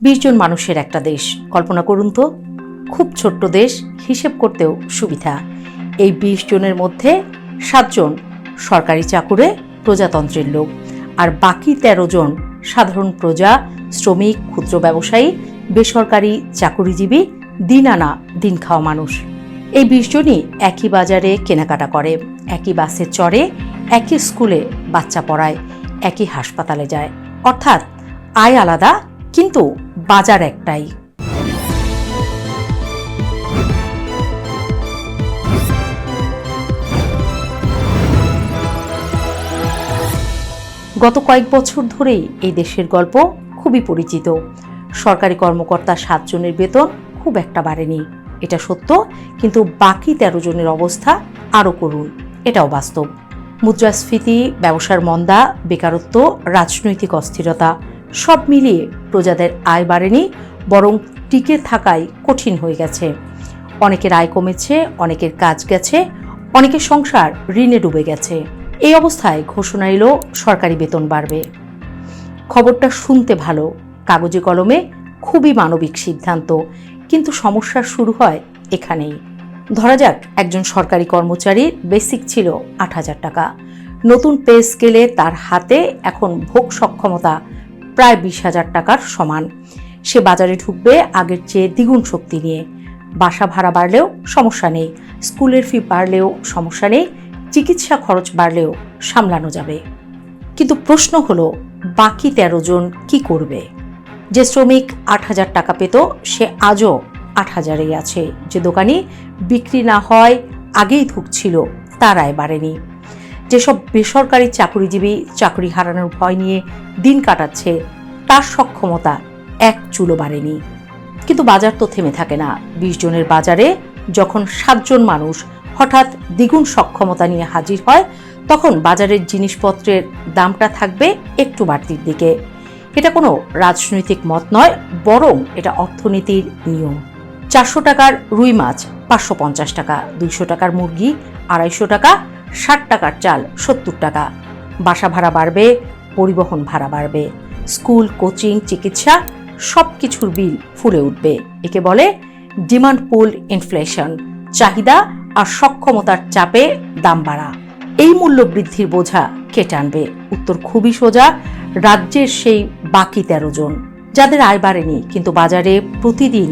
20 জন মানুষের একটা দেশ, কল্পনা করুন তো। খুব ছোট্ট দেশ, হিসেব করতেও সুবিধা। এই 20 জনের মধ্যে 7 জন সরকারি চাকুরে প্রজাতন্ত্রের লোক, আর বাকি 13 জন সাধারণ প্রজা, শ্রমিক, ক্ষুদ্র ব্যবসায়ী, বেসরকারি চাকুরিজীবী, দিন আনা দিন খাওয়া মানুষ। এই 20 জনই একই বাজারে কেনাকাটা করে, একই বাসে চড়ে, একই স্কুলে বাচ্চা পড়ায়, একই হাসপাতালে যায়। অর্থাৎ আয় আলাদা, কিন্তু বাজার একটাই। গত কয়েক বছর ধরেই এই দেশের গল্প খুবই পরিচিত। সরকারি কর্মকর্তা 7 জনের বেতন খুব একটা বাড়েনি, এটা সত্য, কিন্তু বাকি 13 জনের অবস্থা আরও করুণ, এটাও বাস্তব। মুদ্রাস্ফীতি, ব্যবসার মন্দা, বেকারত্ব, রাজনৈতিক অস্থিরতা সব মিলিয়ে প্রজাদের আয় বাড়েনি, বরং টিকে থাকাই কঠিন হয়ে গেছে। অনেকের আয় কমেছে, অনেকের কাজ গেছে, অনেকের সংসার ঋণে ডুবে গেছে। এই অবস্থায় ঘোষণা এলো সরকারি বেতন বাড়বে। খবরটা শুনতে ভালো, কাগজে কলমে খুবই মানবিক সিদ্ধান্ত, কিন্তু সমস্যা শুরু হয় এখানেই। ধরা যাক একজন সরকারি কর্মচারীর বেসিক ছিল 8,000 টাকা। নতুন পে স্কেলে তার হাতে এখন ভোগ সক্ষমতা প্রায় 20,000 টাকার সমান। সে বাজারে ঢুকবে আগের চেয়ে দ্বিগুণ শক্তি নিয়ে। বাসা ভাড়া বাড়লেও সমস্যা নেই, স্কুলের ফি বাড়লেও সমস্যা নেই, চিকিৎসা খরচ বাড়লেও সামলানো যাবে। কিন্তু প্রশ্ন হলো, বাকি 13 জন কি করবে? যে শ্রমিক 8,000 টাকা পেত, সে আজও 8,000-এই আছে। যে দোকানি বিক্রি না হয় আগেই ধুঁকছিল, তার আয় বাড়েনি। যেসব বেসরকারি চাকুরিজীবী চাকরি হারানোর ভয় নিয়ে দিন কাটাচ্ছে, তার সক্ষমতা এক চুলো বাড়েনি। কিন্তু বাজার তো থেমে থাকে না। 20 জনের বাজারে যখন 7 জন মানুষ হঠাৎ দ্বিগুণ সক্ষমতা নিয়ে হাজির হয়, তখন বাজারের জিনিসপত্রের দামটা থাকবে একটু বাড়তির দিকে। এটা কোনো রাজনৈতিক মত নয়, বরং এটা অর্থনীতির নিয়ম। 400 টাকার রুই মাছ 550 টাকা, 200 টাকার মুরগি 250 টাকা, 60 টাকার চাল 70 টাকা। বাসা ভাড়া বাড়বে, পরিবহন ভাড়া বাড়বে, স্কুল, কোচিং, চিকিৎসা সব কিছুর বিল ফুলে উঠবে। একে বলে ডিমান্ড পুল ইনফ্লেশন, চাহিদা আর সক্ষমতার চাপে দাম বাড়া। এই মূল্য বৃদ্ধির বোঝা কে টানবে? উত্তর খুবই সোজা, রাজ্যের সেই বাকি 13 জন, যাদের আয় বাড়েনি কিন্তু বাজারে প্রতিদিন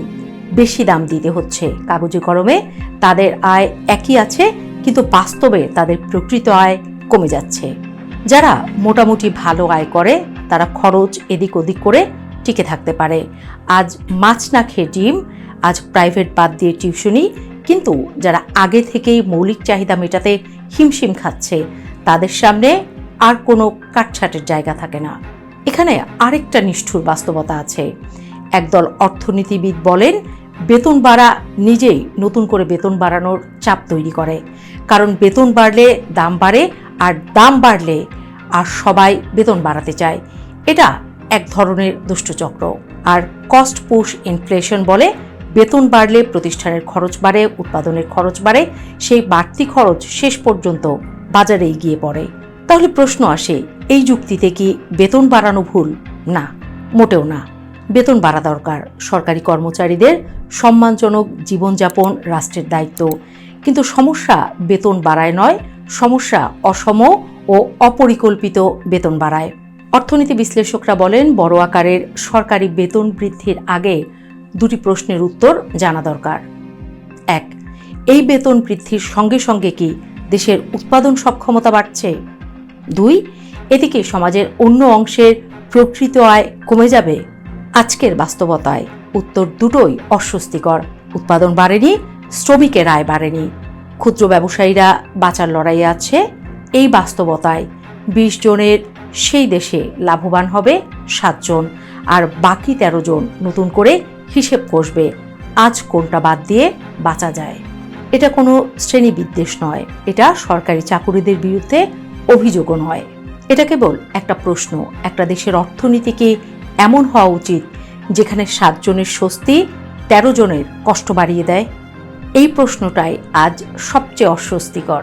বেশি দাম দিতে হচ্ছে। কাগজে কলমে তাদের আয় একই আছে, কিন্তু বাস্তবে তাদের প্রকৃত আয় কমে যাচ্ছে। যারা মোটামুটি ভালো আয় করে, তারা খরচ এদিক ওদিক করে টিকে থাকতে পারে। আজ মাছ না খেয়ে ডিম, আজ প্রাইভেট বাদ দিয়ে টিউশনি। কিন্তু যারা আগে থেকেই মৌলিক চাহিদা মেটাতে হিমশিম খাচ্ছে, তাদের সামনে আর কোনো কাটছাটের জায়গা থাকে না। এখানে আরেকটা নিষ্ঠুর বাস্তবতা আছে। একদল অর্থনীতিবিদ বলেন, বেতন বাড়া নিজেই নতুন করে বেতন বাড়ানোর চাপ তৈরি করে। কারণ বেতন বাড়লে দাম বাড়ে, আর দাম বাড়লে আর সবাই বেতন বাড়াতে চায়। এটা এক ধরনের দুষ্টচক্র। আর কস্ট পুশ ইনফ্লেশন বলে, বেতন বাড়লে প্রতিষ্ঠানের খরচ বাড়ে, উৎপাদনের খরচ বাড়ে, সেই বাড়তি খরচ শেষ পর্যন্ত বাজারেই গিয়ে পড়ে। তাহলে প্রশ্ন আসে, এই যুক্তিতে কি বেতন বাড়ানো ভুল? না, মোটেও না। বেতন বাড়া দরকার। সরকারি কর্মচারীদের সম্মানজনক জীবনযাপন রাষ্ট্রের দায়িত্ব। কিন্তু সমস্যা বেতন বাড়ায় নয়, সমস্যা অসম ও অপরিকল্পিত বেতন বাড়ায়। অর্থনীতি বিশ্লেষকরা বলেন, বড় আকারের সরকারি বেতন বৃদ্ধির আগে 2টি প্রশ্নের উত্তর জানা দরকার। 1, এই বেতন বৃদ্ধির সঙ্গে সঙ্গে কি দেশের উৎপাদন সক্ষমতা বাড়ছে? 2, এতে কি সমাজের অন্য অংশের প্রকৃত আয় কমে যাবে? আজকের বাস্তবতায় উত্তর দুটোই অস্বস্তিকর। উৎপাদন বাড়েনি, শ্রমিকের আয় বাড়েনি, ক্ষুদ্র ব্যবসায়ীরা বাঁচার লড়াইয়ে আছে। এই বাস্তবতায় 20 জনের সেই দেশে লাভবান হবে 7 জন, আর বাকি 13 জন নতুন করে হিসেব কষবে আজ কোনটা বাদ দিয়ে বাঁচা যায়। এটা কোনো শ্রেণী বিদ্বেষ নয়, এটা সরকারি চাকুরিদের বিরুদ্ধে অভিযোগও নয়। এটা কেবল একটা প্রশ্ন, একটা দেশের অর্থনীতি কি এমন হওয়া উচিত যেখানে 7 জনের স্বস্তি 13 জনের কষ্ট বাড়িয়ে দেয়? এই প্রশ্নটাই আজ সবচেয়ে অস্বস্তিকর।